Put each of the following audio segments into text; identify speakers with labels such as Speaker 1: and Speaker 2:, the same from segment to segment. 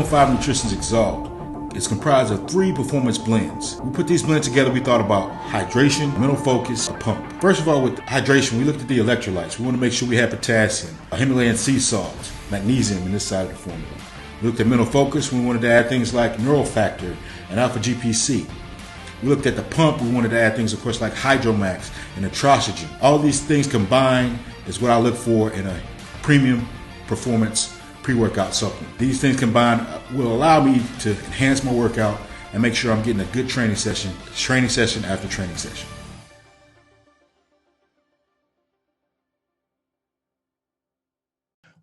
Speaker 1: O15 Nutrition's Exalt is comprised of 3 performance blends. We put these blends together, we thought about hydration, mental focus, a pump. First of all, with hydration, we looked at the electrolytes. We want to make sure we have potassium, Himalayan sea salt, magnesium in this side of the formula. We looked at mental focus, we wanted to add things like neural factor and alpha GPC. We looked at the pump, we wanted to add things, of course, like Hydromax and Oxygen. All these things combined is what I look for in a premium performance pre-workout supplement. These things combined will allow me to enhance my workout and make sure I'm getting a good training session after training session.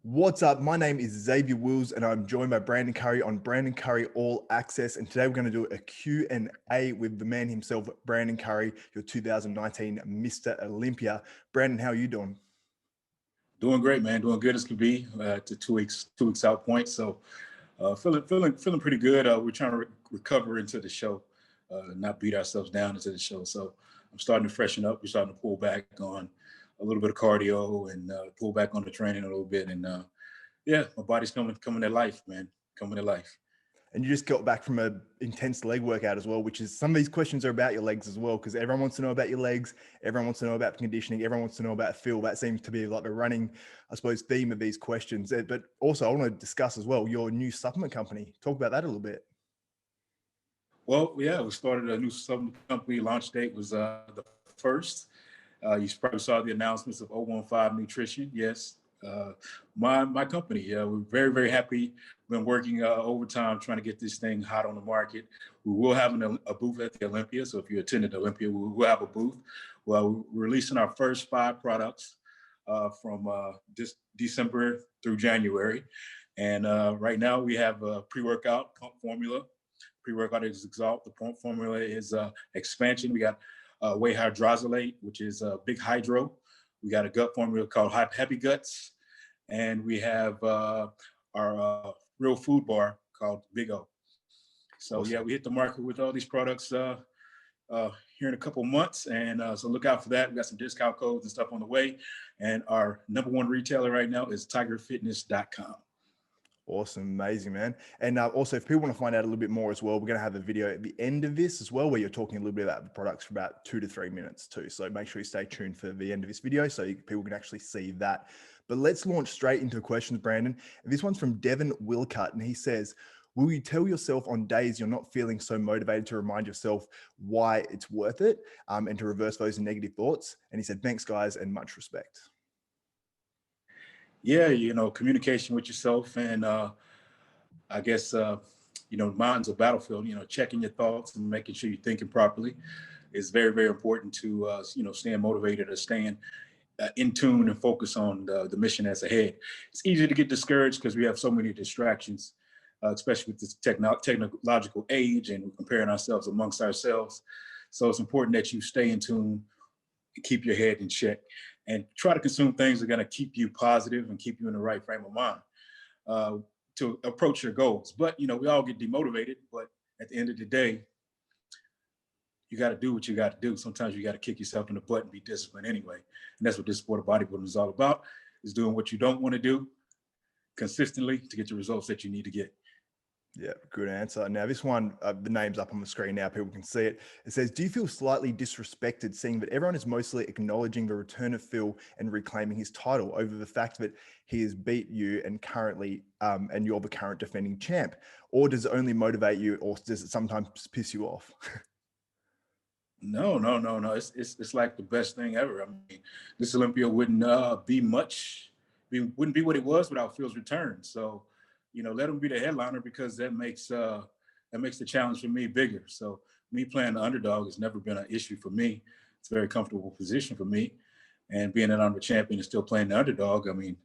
Speaker 2: What's up? My name is Xavier Wills and I'm joined by Brandon Curry on Brandon Curry All Access. And today we're going to do a Q&A with the man himself, Brandon Curry, your 2019 Mr. Olympia. Brandon, how are you doing?
Speaker 1: Doing great, man. Doing good as could be. To 2 weeks out point. So feeling pretty good. We're trying to recover into the show, not beat ourselves down into the show. So I'm starting to freshen up. We're starting to pull back on a little bit of cardio and pull back on the training a little bit. And yeah, my body's coming to life, man. Coming to life.
Speaker 2: And you just got back from an intense leg workout as well, which is some of these questions are about your legs as well, because everyone wants to know about your legs. Everyone wants to know about conditioning. Everyone wants to know about Phil. That seems to be like the running, I suppose, theme of these questions. But also I want to discuss as well your new supplement company. Talk about that a little bit.
Speaker 1: Well, yeah, we started a new supplement company. Launch date was the 1st. You probably saw the announcements of O15 Nutrition. Yes, my company. We're very, very happy. We've been working overtime trying to get this thing hot on the market. We will have a booth at the Olympia. So if you attended Olympia, we will have a booth. Well, we're releasing our first 5 products from this December through January. And right now we have a pre-workout pump formula. Pre-workout is Exalt. The pump formula is expansion. We got whey hydroxylate, which is big hydro. We got a gut formula called Happy Guts. And we have our real food bar called Big O. So awesome. Yeah, we hit the market with all these products here in a couple months. And so look out for that. We got some discount codes and stuff on the way. And our #1 retailer right now is tigerfitness.com.
Speaker 2: Awesome. Amazing, man. And also, if people want to find out a little bit more as well, we're going to have a video at the end of this as well, where you're talking a little bit about the products for about 2 to 3 minutes too. So make sure you stay tuned for the end of this video so people can actually see that. But let's launch straight into questions, Brandon. And this one's from Devin Wilcutt. And he says, will you tell yourself on days you're not feeling so motivated to remind yourself why it's worth it and to reverse those negative thoughts? And he said, thanks, guys, and much respect.
Speaker 1: Yeah, communication with yourself, and I guess mind's a battlefield. Checking your thoughts and making sure you're thinking properly is very, very important to staying motivated or staying in tune and focus on the mission that's ahead. It's easy to get discouraged because we have so many distractions, especially with this technological age, and we're comparing ourselves amongst ourselves. So it's important that you stay in tune, keep your head in check, and try to consume things that are going to keep you positive and keep you in the right frame of mind to approach your goals. But, we all get demotivated, but at the end of the day, you got to do what you got to do. Sometimes you got to kick yourself in the butt and be disciplined anyway. And that's what this sport of bodybuilding is all about, is doing what you don't want to do consistently to get the results that you need to get.
Speaker 2: Yeah, good answer. Now this one, the name's up on the screen now, people can see it. It says, do you feel slightly disrespected seeing that everyone is mostly acknowledging the return of Phil and reclaiming his title over the fact that he has beat you and currently, and you're the current defending champ? Or does it only motivate you, or does it sometimes piss you off?
Speaker 1: No. It's like the best thing ever. I mean, this Olympia wouldn't be wouldn't be what it was without Phil's return. So, let him be the headliner, because that makes the challenge for me bigger. So me playing the underdog has never been an issue for me. It's a very comfortable position for me. And being that I'm the champion and still playing the underdog, I mean,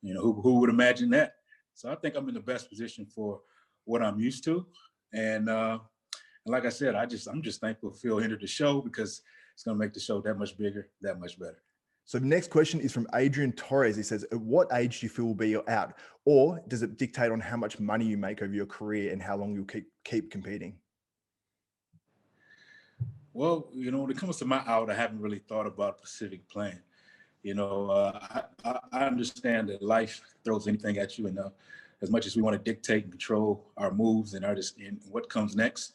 Speaker 1: who would imagine that? So I think I'm in the best position for what I'm used to. And like I said, I'm just thankful Phil entered the show, because it's going to make the show that much bigger, that much better.
Speaker 2: So the next question is from Adrian Torres. He says, at what age do you feel will be out? Or does it dictate on how much money you make over your career and how long you'll keep competing?
Speaker 1: Well, when it comes to my out, I haven't really thought about a specific plan. I understand that life throws anything at you, and as much as we want to dictate and control our moves and and what comes next,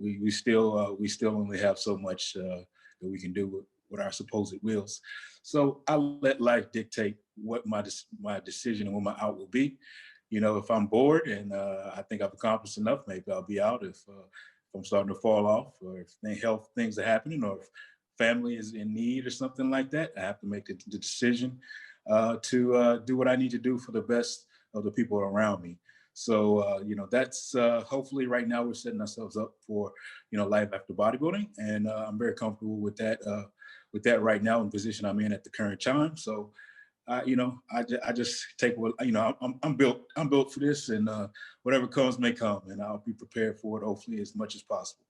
Speaker 1: we still only have so much that we can do with our supposed wills. So I let life dictate what my decision and what my out will be. You know, if I'm bored and I think I've accomplished enough, maybe I'll be out. If I'm starting to fall off, or if health things are happening, or if family is in need or something like that, I have to make the decision to do what I need to do for the best of the people around me. So, you know, that's hopefully right now we're setting ourselves up for, you know, life after bodybuilding. And I'm very comfortable with that right now in the position I'm in at the current time. So, you know, I just take what, you know, I'm built for this, and whatever comes may come, and I'll be prepared for it, hopefully as much as possible.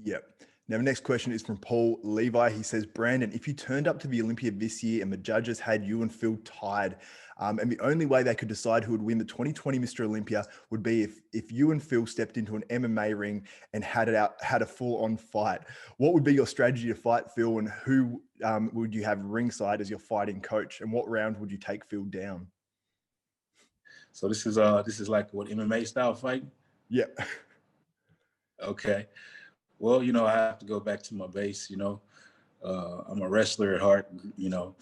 Speaker 2: Yep. Now, the next question is from Paul Levi. He says, Brandon, if you turned up to the Olympia this year and the judges had you and Phil tied, and the only way they could decide who would win the 2020 Mr. Olympia would be if you and Phil stepped into an MMA ring and had a full-on fight, what would be your strategy to fight Phil, and who would you have ringside as your fighting coach, and what round would you take Phil down?
Speaker 1: So this is like what, MMA style fight?
Speaker 2: Yep.
Speaker 1: Okay. Well, you know, I have to go back to my base. You know, I'm a wrestler at heart. You know,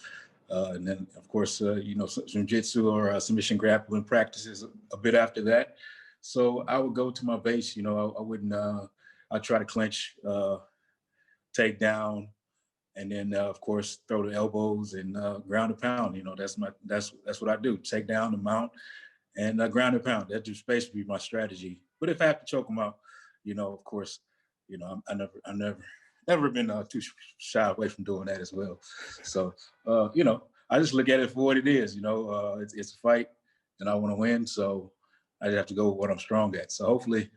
Speaker 1: and then of course, you know, some jiu-jitsu or submission grappling practices a bit after that. So I would go to my base. You know, I wouldn't. I try to clinch, take down, and then of course throw the elbows and ground and pound. You know, that's what I do. Take down the mount and ground and pound. That just basically my strategy. But if I have to choke them out, you know, of course. You know, I've never been too shy away from doing that as well. So, you know, I just look at it for what it is. You know, it's a fight, and I want to win. So I just have to go with what I'm strong at. So hopefully,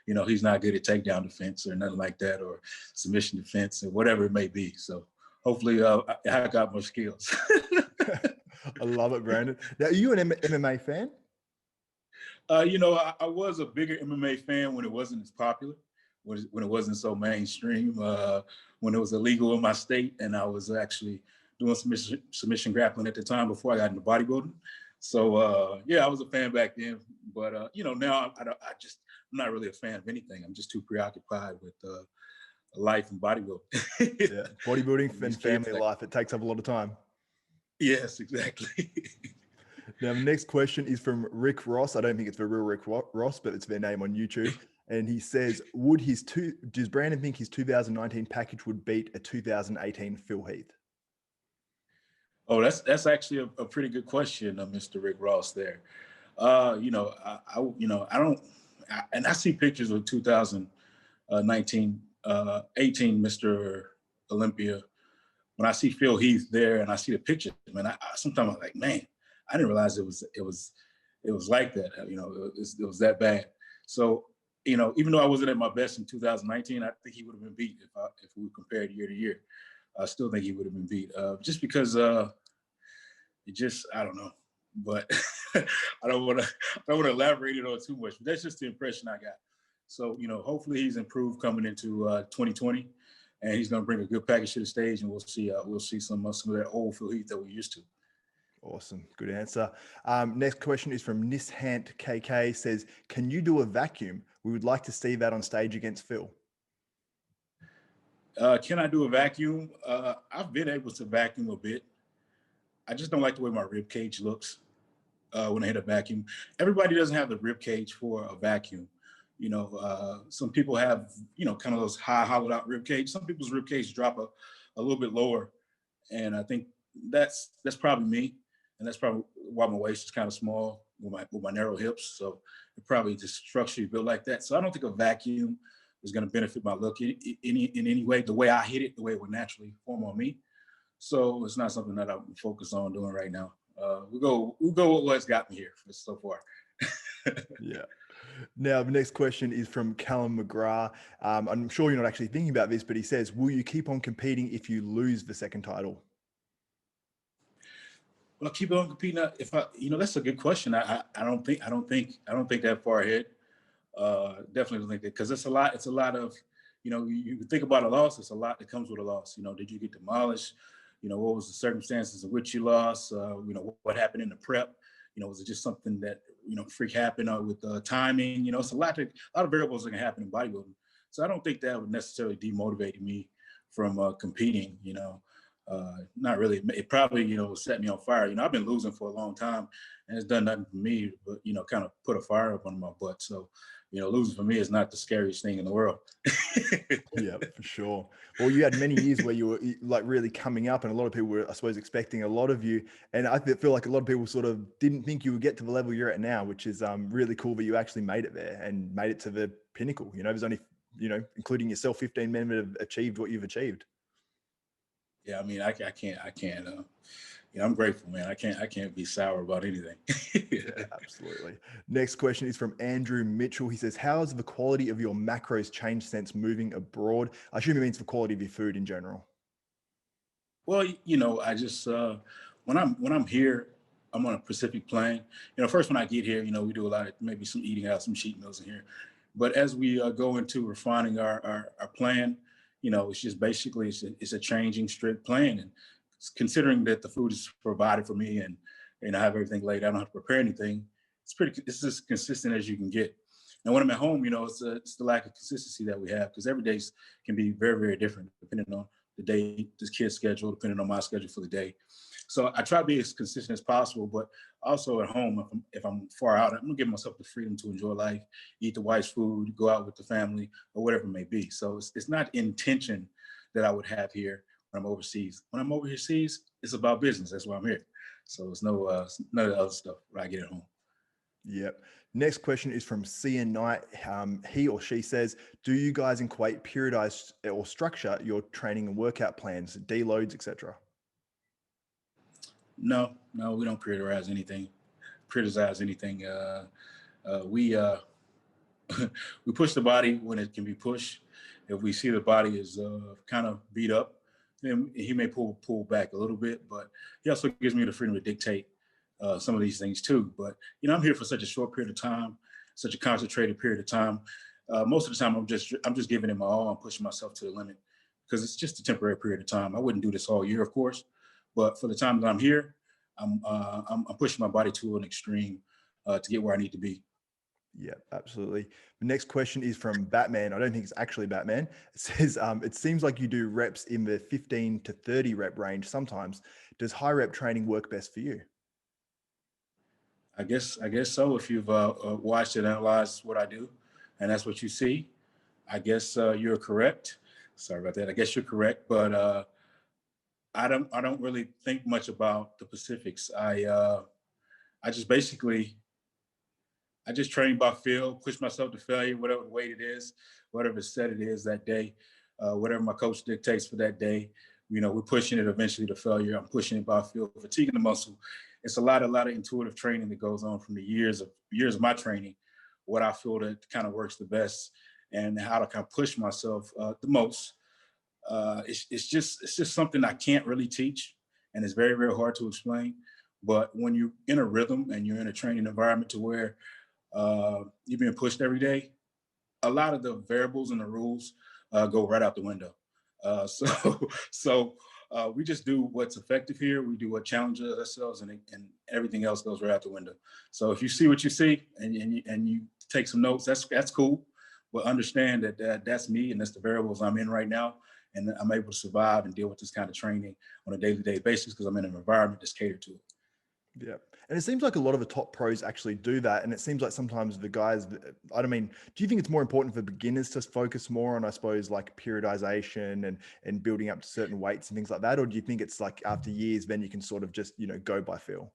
Speaker 1: you know, he's not good at takedown defense or nothing like that, or submission defense or whatever it may be. So hopefully, I got more skills.
Speaker 2: I love it, Brandon. Now, are you an MMA fan?
Speaker 1: You know, I was a bigger MMA fan when it wasn't as popular. When it wasn't so mainstream, when it was illegal in my state, and I was actually doing submission grappling at the time before I got into bodybuilding. So yeah, I was a fan back then, but you know, now I'm not really a fan of anything. I'm just too preoccupied with life and bodybuilding.
Speaker 2: Yeah, bodybuilding and family life, it takes up a lot of time.
Speaker 1: Yes, exactly.
Speaker 2: Now, the next question is from Rick Ross. I don't think it's the real Rick Ross, but it's their name on YouTube. And he says, does Brandon think his 2019 package would beat a 2018 Phil Heath?
Speaker 1: Oh, that's actually a pretty good question, Mr. Rick Ross there. You know, I see pictures of 2019, 18 Mr. Olympia. When I see Phil Heath there and I see the pictures, man, sometimes I'm like, man, I didn't realize it was like that. You know, it was that bad. So, you know, even though I wasn't at my best in 2019, I think he would have been beat if we compared year to year. I still think he would have been beat, just because I don't know, but I don't want to elaborate it on too much. But that's just the impression I got. So, you know, hopefully he's improved coming into 2020, and he's going to bring a good package to the stage, and we'll see some of that old Phil Heath that we're used to.
Speaker 2: Awesome. Good answer. Next question is from Nishant KK. Says, can you do a vacuum? We would like to see that on stage against Phil.
Speaker 1: Can I do a vacuum? I've been able to vacuum a bit. I just don't like the way my rib cage looks when I hit a vacuum. Everybody doesn't have the rib cage for a vacuum. You know, some people have, you know, kind of those high hollowed out rib cage. Some people's rib cage drop a little bit lower. And I think that's probably me. And that's probably why my waist is kind of small with my narrow hips. So it probably just structurally built like that. So I don't think a vacuum is going to benefit my look in any way. The way I hit it, the way it would naturally form on me. So it's not something that I'm focused on doing right now. We'll go with what's got me here so far.
Speaker 2: Yeah. Now, the next question is from Callum McGrath. I'm sure you're not actually thinking about this, but he says, will you keep on competing if you lose the second title?
Speaker 1: Well, keep on competing. If you know, that's a good question. I don't think that far ahead. Definitely don't think that, because it's a lot of, you know, you think about a loss. It's a lot that comes with a loss. You know, did you get demolished? You know, what was the circumstances in which you lost? You know, what happened in the prep? You know, was it just something that freak happen with timing. It's a lot of variables that can happen in bodybuilding. So I don't think that would necessarily demotivate me from competing. Not really. It probably set me on fire. I've been losing for a long time, and it's done nothing for me but kind of put a fire up on my butt. So losing for me is not the scariest thing in the world.
Speaker 2: Yeah, for sure. Well, you had many years where you were like really coming up, and a lot of people were, I suppose, expecting a lot of you. And I feel like a lot of people sort of didn't think you would get to the level you're at now, which is really cool that you actually made it there and made it to the pinnacle. There's only, including yourself, 15 men that have achieved what you've achieved.
Speaker 1: Yeah, I mean, I can't. I'm grateful, man. I can't be sour about anything.
Speaker 2: Yeah, absolutely. Next question is from Andrew Mitchell. He says, how has the quality of your macros changed since moving abroad? I assume it means the quality of your food in general.
Speaker 1: Well, I just when I'm here, I'm on a Pacific plane. First when I get here, we do a lot of maybe some eating out, some cheat meals in here. But as we go into refining our plan, it's just basically it's a changing strict plan, and considering that the food is provided for me and I have everything laid, I don't have to prepare anything. It's as consistent as you can get. And when I'm at home, it's the lack of consistency that we have, because every day can be very, very different depending on the day, this kid's schedule, depending on my schedule for the day. So I try to be as consistent as possible, but also at home, if I'm far out, I'm gonna give myself the freedom to enjoy life, eat the wife's food, go out with the family, or whatever it may be. So it's not intention that I would have here when I'm overseas. When I'm overseas, it's about business. That's why I'm here. So it's none of the other stuff when I get at home.
Speaker 2: Yep. Next question is from Cian Knight. He or she says, do you guys in Kuwait periodize or structure your training and workout plans, deloads, etc.?
Speaker 1: No, we don't periodize anything. We we push the body when it can be pushed. If we see the body is kind of beat up, then he may pull back a little bit. But he also gives me the freedom to dictate some of these things too. But I'm here for such a short period of time, such a concentrated period of time. Most of the time, I'm just giving it my all. I'm pushing myself to the limit because it's just a temporary period of time. I wouldn't do this all year, of course, but for the time that I'm here, I'm pushing my body to an extreme to get where I need to be.
Speaker 2: Yeah, absolutely. The next question is from Batman. I don't think it's actually Batman. It says, it seems like you do reps in the 15 to 30 rep range sometimes. Does high rep training work best for you?
Speaker 1: I guess so. If you've watched and analyzed what I do, and that's what you see, I guess you're correct. Sorry about that. I guess you're correct, but I don't really think much about the specifics. I just train by feel, push myself to failure, whatever weight it is, whatever set it is that day, whatever my coach dictates for that day. We're pushing it eventually to failure. I'm pushing it by feel, fatiguing the muscle. It's a lot of intuitive training that goes on from the years of my training, what I feel that kind of works the best, and how to kind of push myself the most. It's just something I can't really teach, and it's very, very hard to explain. But when you're in a rhythm and you're in a training environment to where you're being pushed every day, a lot of the variables and the rules go right out the window. So we just do what's effective here. We do what challenges ourselves, and everything else goes right out the window. So if you see what you see and you take some notes, that's cool. But understand that that's me, and that's the variables I'm in right now, and I'm able to survive and deal with this kind of training on a day-to-day basis because I'm in an environment that's catered to it.
Speaker 2: Yeah. And it seems like a lot of the top pros actually do that. And it seems like sometimes the guys, do you think it's more important for beginners to focus more on, I suppose, like periodization and building up to certain weights and things like that? Or do you think it's like after years, then you can sort of just, go by feel?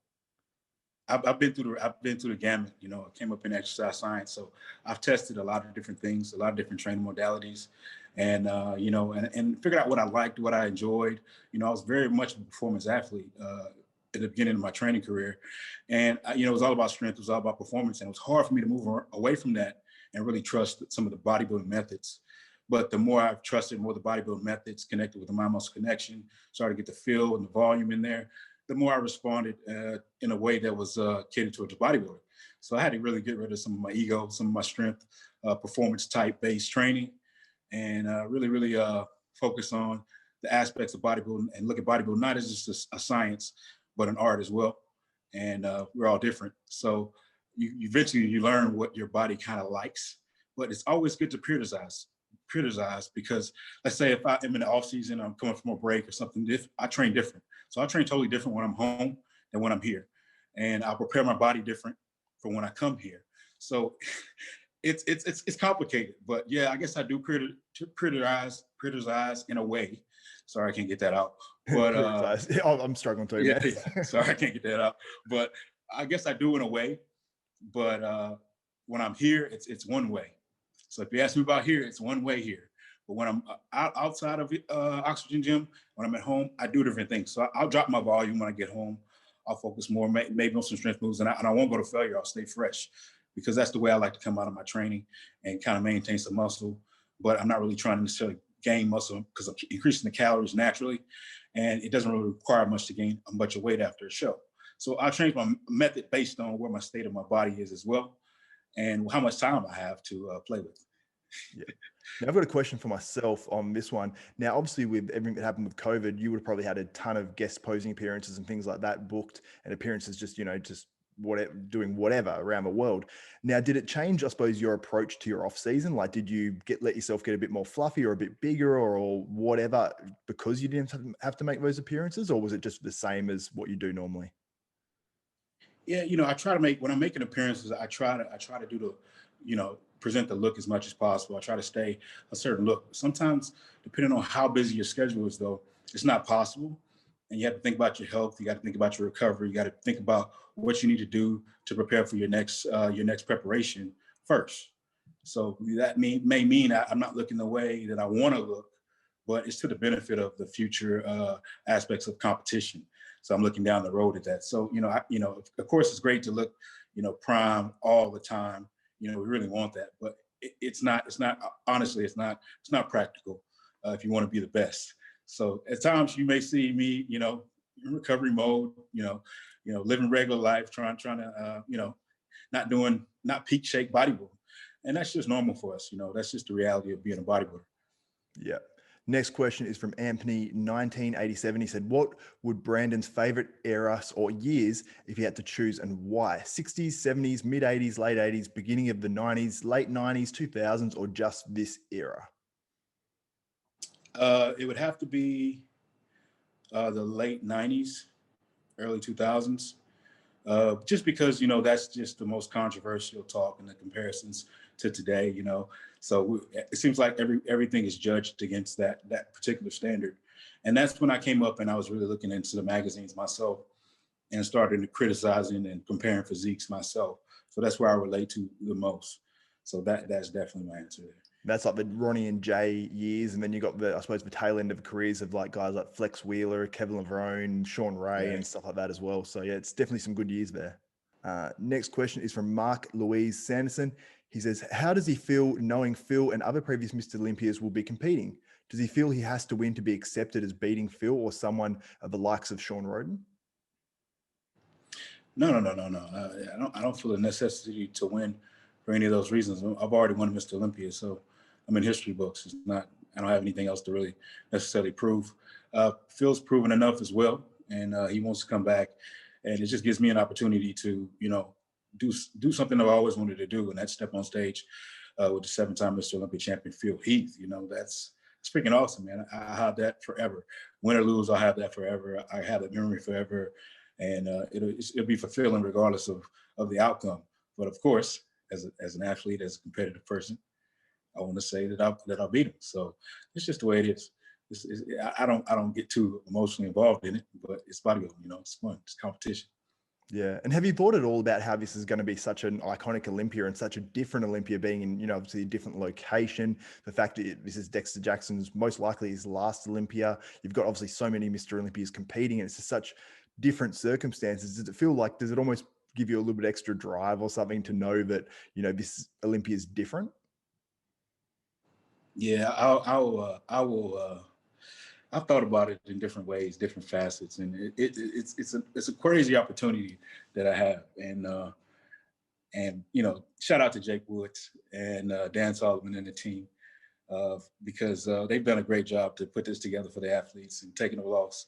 Speaker 1: I've been through the gamut. I came up in exercise science, so I've tested a lot of different things, a lot of different training modalities, and and figured out what I liked, what I enjoyed. I was very much a performance athlete at the beginning of my training career, and it was all about strength, it was all about performance, and it was hard for me to move away from that and really trust some of the bodybuilding methods. But the more I've trusted more the bodybuilding methods, connected with the mind muscle connection, started to get the feel and the volume in there, the more I responded in a way that was catered towards bodybuilding. So I had to really get rid of some of my ego, some of my strength, performance type based training, and really focus on the aspects of bodybuilding and look at bodybuilding not as just a science, but an art as well. And we're all different. So you eventually you learn what your body kind of likes. But it's always good to periodize because let's say if I am in the off season, I'm coming from a break or something, I train different. So I train totally different when I'm home than when I'm here, and I'll prepare my body different for when I come here. So it's complicated, but yeah, I guess I do periodize in a way. Sorry, I can't get that out. But
Speaker 2: I'm struggling too,
Speaker 1: yeah,
Speaker 2: man.
Speaker 1: yeah, sorry, I can't get that out. But I guess I do in a way. But when I'm here, it's one way. So if you ask me about here, it's one way here. But when I'm outside of Oxygen Gym, when I'm at home, I do different things. So I'll drop my volume when I get home. I'll focus more, maybe on some strength moves, and I won't go to failure. I'll stay fresh because that's the way I like to come out of my training and kind of maintain some muscle. But I'm not really trying to necessarily gain muscle because I'm increasing the calories naturally, and it doesn't really require much to gain a bunch of weight after a show. So I'll change my method based on where my state of my body is as well, and how much time I have to play with.
Speaker 2: Yeah. Now I've got a question for myself on this one. Now, obviously, with everything that happened with COVID, you would have probably had a ton of guest posing appearances and things like that booked, and appearances just, just whatever, doing whatever around the world. Now, did it change, I suppose, your approach to your off season? Like, did you let yourself get a bit more fluffy or a bit bigger or whatever because you didn't have to make those appearances, or was it just the same as what you do normally?
Speaker 1: Yeah, I try to when I'm making appearances, I try to do present the look as much as possible. I try to stay a certain look. Sometimes, depending on how busy your schedule is, though, it's not possible. And you have to think about your health. You got to think about your recovery. You got to think about what you need to do to prepare for your next preparation first. So that may mean I'm not looking the way that I want to look, but it's to the benefit of the future aspects of competition. So I'm looking down the road at that. So, of course, it's great to look, prime all the time. We really want that, but it's not, honestly, it's not practical if you want to be the best. So at times you may see me, in recovery mode, living regular life, trying to, not peak shape bodybuilding. And that's just normal for us. That's just the reality of being a bodybuilder.
Speaker 2: Yeah. Next question is from Anthony, 1987. He said, what would Brandon's favorite eras or years if he had to choose, and why? 60s, 70s, mid 80s, late 80s, beginning of the 90s, late 90s, 2000s, or just this era?
Speaker 1: It would have to be the late 90s, early 2000s. Just because, that's just the most controversial talk in the comparisons to today, So it seems like everything is judged against that particular standard. And that's when I came up and I was really looking into the magazines myself and started criticizing and comparing physiques myself. So that's where I relate to the most. So that's definitely my answer there.
Speaker 2: That's like the Ronnie and Jay years. And then you got I suppose the tail end of careers of like guys like Flex Wheeler, Kevin Levrone, Sean Ray, right, and stuff like that as well. So yeah, it's definitely some good years there. Next question is from Mark Louise Sanderson. He says, how does he feel knowing Phil and other previous Mr. Olympias will be competing? Does he feel he has to win to be accepted as beating Phil or someone of the likes of Sean Roden?
Speaker 1: No. I don't feel the necessity to win for any of those reasons. I've already won Mr. Olympia, so I'm in history books. I don't have anything else to really necessarily prove. Phil's proven enough as well, and he wants to come back, and it just gives me an opportunity to, do something that I always wanted to do, and that's step on stage with the 7-time Mr. Olympia champion Phil Heath. That's freaking awesome, man. I have that forever. Win or lose, I'll have that forever. I have that memory forever, and it'll be fulfilling regardless of the outcome. But of course, as an athlete, as a competitive person, I want to say that I'll beat him. So it's just the way it is. I don't get too emotionally involved in it, but it's bodybuilding. It's fun. It's competition.
Speaker 2: Yeah. And have you thought at all about how this is going to be such an iconic Olympia and such a different Olympia, being in, obviously a different location? The fact that this is Dexter Jackson's most likely his last Olympia. You've got obviously so many Mr. Olympias competing, and it's just such different circumstances. Does it almost give you a little bit extra drive or something to know that, this Olympia is different?
Speaker 1: Yeah, I've thought about it in different ways, different facets, and it's a crazy opportunity that I have, and shout out to Jake Woods and Dan Solomon and the team because they've done a great job to put this together for the athletes and taking a loss.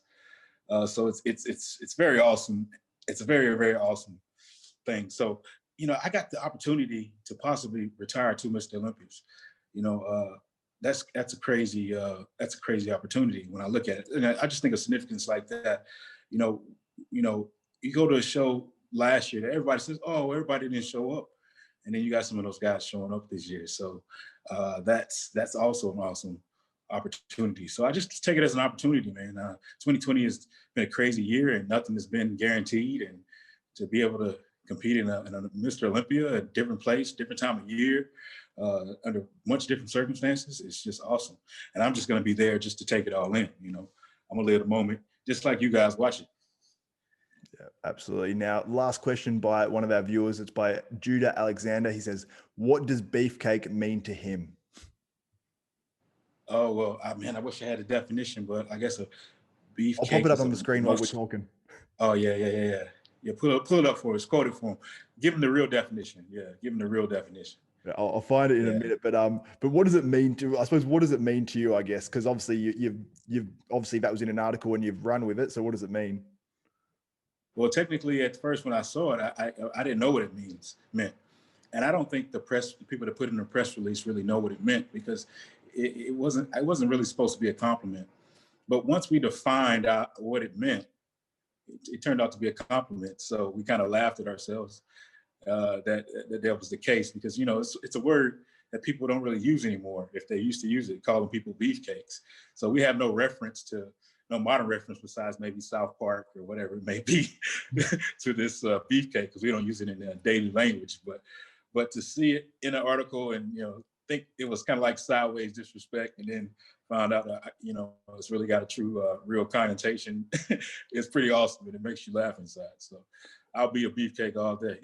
Speaker 1: So it's very awesome. It's a very, very awesome thing. So I got the opportunity to possibly retire to Mr. Olympians. That's a crazy opportunity when I look at it. And I just think of significance like that. You know, you go to a show last year that everybody says, "Oh, everybody didn't show up," and then you got some of those guys showing up this year. So that's also an awesome opportunity. So I just take it as an opportunity, man. 2020 has been a crazy year, and nothing has been guaranteed. And to be able to compete in a Mr. Olympia, a different place, different time of year, under much different circumstances, it's just awesome. And I'm just going to be there just to take it all in. I'm going to live the moment, just like you guys watch it.
Speaker 2: Yeah, absolutely. Now, last question by one of our viewers. It's by Judah Alexander. He says, "What does beefcake mean to him?"
Speaker 1: Oh, well, I wish I had a definition, but I guess a beefcake.
Speaker 2: I'll pop it up on the screen while we're talking.
Speaker 1: Oh, yeah. Yeah, pull it up for us. Quote it for him. Give him the real definition. Yeah, give him the real definition.
Speaker 2: Yeah, I'll find it in a minute. But what does it mean to? I suppose what does it mean to you? I guess because obviously you've obviously that was in an article and you've run with it. So what does it mean?
Speaker 1: Well, technically, at first when I saw it, I didn't know what it meant, and I don't think the people that put in the press release really know what it meant because it wasn't really supposed to be a compliment. But once we defined out what it meant, it turned out to be a compliment. So we kind of laughed at ourselves that was the case because it's a word that people don't really use anymore. If they used to use it, calling people beefcakes. So we have no modern reference besides maybe South Park or whatever it may be to this beefcake because we don't use it in daily language. But to see it in an article and think it was kind of like sideways disrespect, and then found out it's really got a true real connotation. It's pretty awesome, and it makes you laugh inside. So I'll be a beefcake all day.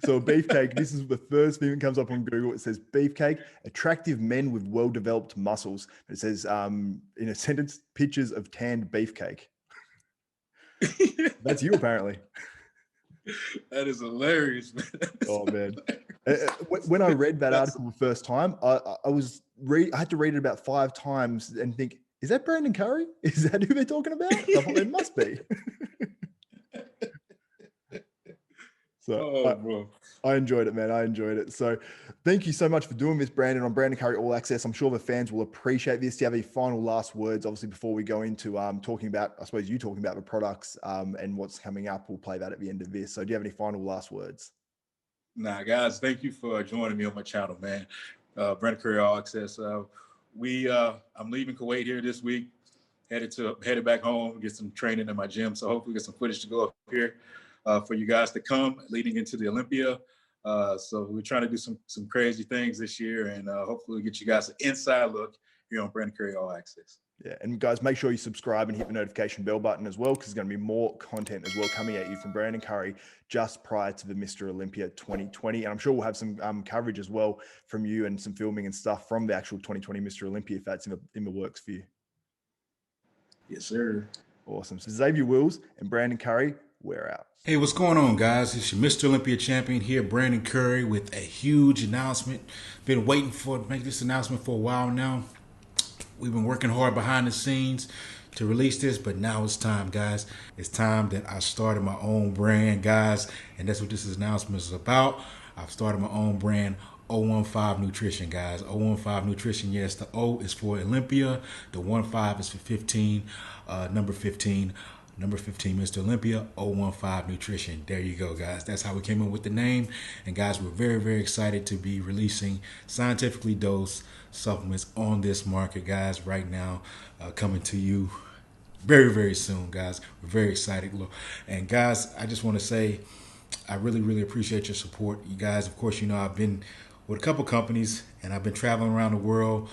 Speaker 2: So beefcake, this is the first thing that comes up on Google. It says beefcake, attractive men with well-developed muscles. It says in a sentence, pictures of tanned beefcake. That's you apparently.
Speaker 1: That is hilarious, man.
Speaker 2: Oh man. When I read that article the first time, I had to read it about 5 times and think, is that Brandon Curry? Is that who they're talking about? I thought it must be. So bro. I enjoyed it, man. I enjoyed it. So thank you so much for doing this, Brandon, on Brandon Curry All Access. I'm sure the fans will appreciate this. Do you have any final last words, obviously, before we go into talking about the products and what's coming up? We'll play that at the end of this. So do you have any final last words?
Speaker 1: Nah, guys, thank you for joining me on my channel, man. Brandon Curry All Access. I'm leaving Kuwait here this week, headed back home, get some training in my gym. So hopefully get some footage to go up here for you guys to come leading into the Olympia. So we're trying to do some crazy things this year, and hopefully get you guys an inside look here on Brandon Curry All Access.
Speaker 2: Yeah, and guys, make sure you subscribe and hit the notification bell button as well, because there's going to be more content as well coming at you from Brandon Curry just prior to the Mr. Olympia 2020. And I'm sure we'll have some coverage as well from you and some filming and stuff from the actual 2020 Mr. Olympia if that's in the works for you.
Speaker 1: Yes, sir.
Speaker 2: Awesome. So Xavier Wills and Brandon Curry, we're out.
Speaker 3: Hey, what's going on, guys? It's your Mr. Olympia champion here, Brandon Curry, with a huge announcement. Been waiting to make this announcement for a while now. We've been working hard behind the scenes to release this, but now it's time, guys. It's time that I started my own brand, guys, and that's what this announcement is about. I've started my own brand, O15 Nutrition, guys. O15 Nutrition, yes, the O is for Olympia, the 15 is for 15, number 15. Number 15, Mr. Olympia, O15 Nutrition. There you go, guys. That's how we came up with the name. And guys, we're very, very excited to be releasing scientifically dosed supplements on this market, guys, right now, coming to you very, very soon, guys. We're very excited. And guys, I just want to say, I really, really appreciate your support. You guys, of course, I've been with a couple companies, and I've been traveling around the world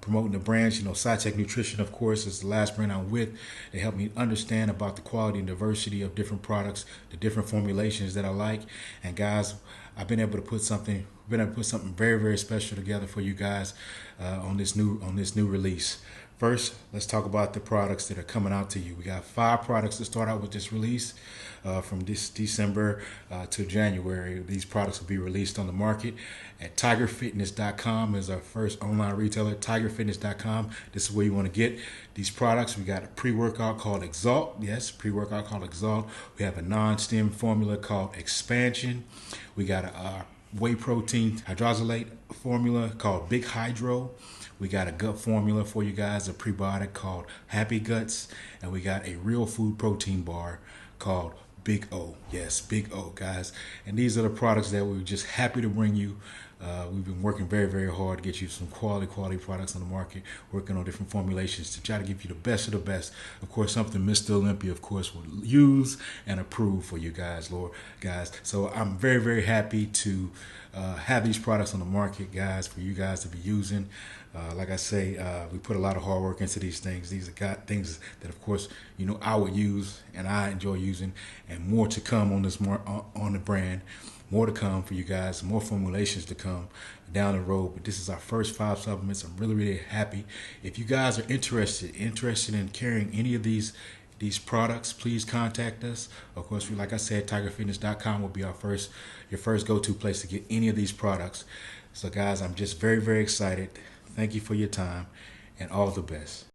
Speaker 3: promoting the brands. SciTech Nutrition, of course, is the last brand I'm with. They help me understand about the quality and diversity of different products, the different formulations that I like. And guys, I've been able to put something We've been able to put something very, very special together for you guys on this new release. First, let's talk about the products that are coming out to you. We got 5 products to start out with this release. From this December to January, these products will be released on the market at tigerfitness.com is our first online retailer. Tigerfitness.com. This is where you want to get these products. We got a pre-workout called Exalt. Yes, pre-workout called Exalt. We have a non-stim formula called Expansion. We got a whey protein hydroxylate formula called Big Hydro. We got a gut formula for you guys, a prebiotic called Happy Guts, and we got a real food protein bar called Big O. Yes, Big O, guys. And these are the products that we're just happy to bring you. We've been working very, very hard to get you some quality products on the market, working on different formulations to try to give you the best of the best. Of course, something Mr. Olympia, of course, will use and approve for you guys, Lord, guys. So I'm very, very happy to have these products on the market, guys, for you guys to be using. Like I say, we put a lot of hard work into these things. These are things that, of course, you know, I would use and I enjoy using, and more to come on this, on the brand. More to come for you guys, more formulations to come down the road. But this is our first 5 supplements. I'm really, really happy. If you guys are interested in carrying any of these products, please contact us. Of course, like I said, tigerfitness.com will be your first go-to place to get any of these products. So guys, I'm just very, very excited. Thank you for your time and all the best.